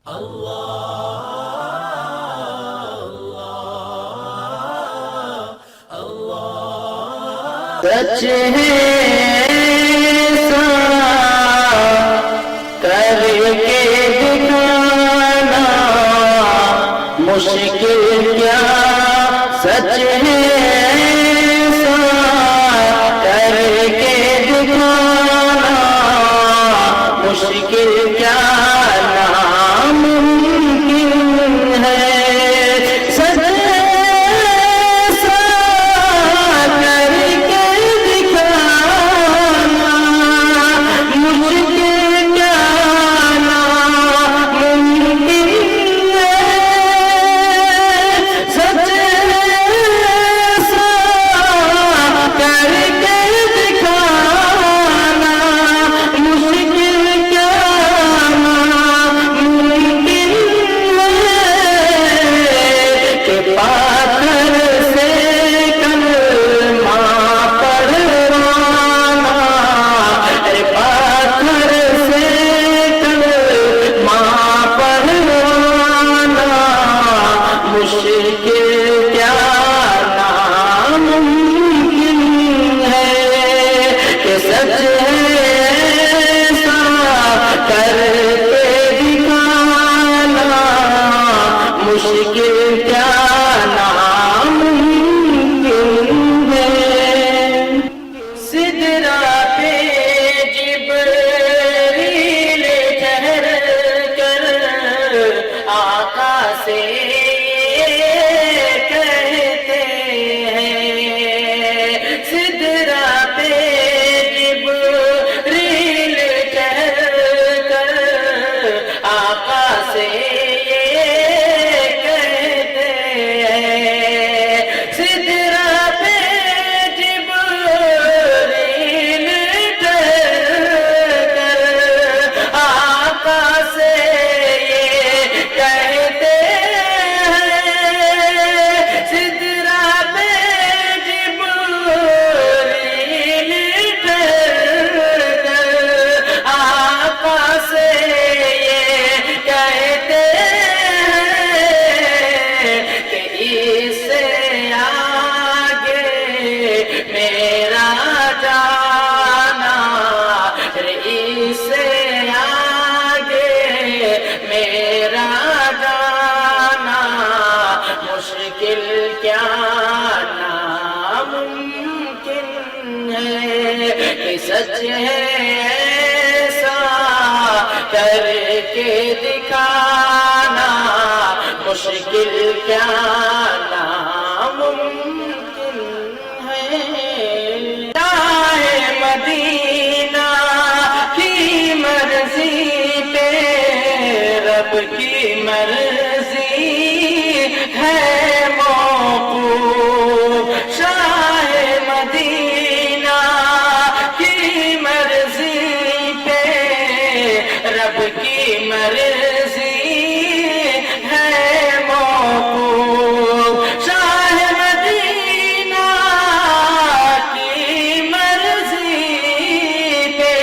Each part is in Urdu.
سچ ہے کر کے دکھانا مشکل کیا، سچ ہے کر کے دکھانا مشکل کیا، ناممکن ہے۔ سچ سچ ہے ایسا کر کے دکھانا مشکل کیا، ناممکن ہے۔ راہ مدینہ کی مرضی پہ رب کی مرضی ہے موقوف، شاہ مدینہ رب کی مرضی ہے موقوف، شاہ مدینہ کی مرضی پہ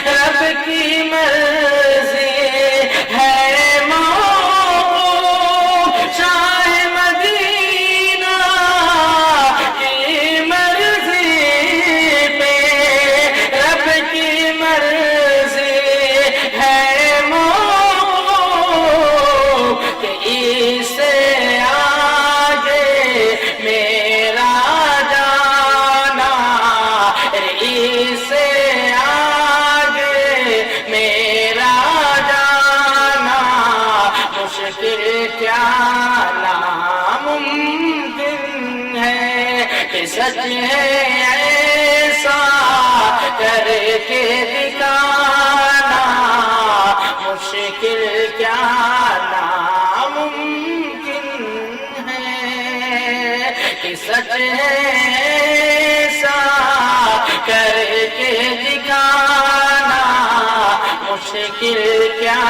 رب کی مرضی ہے موقوف، شاہ مدینہ کی مرضی پہ رب کی مرضی ناممکن ہے کہ سچ ہے ایسا کر کے دکھانا مشکل کیا، ناممکن ہے کہ سچ ہے ایسا کر کے دکھانا مشکل کیا،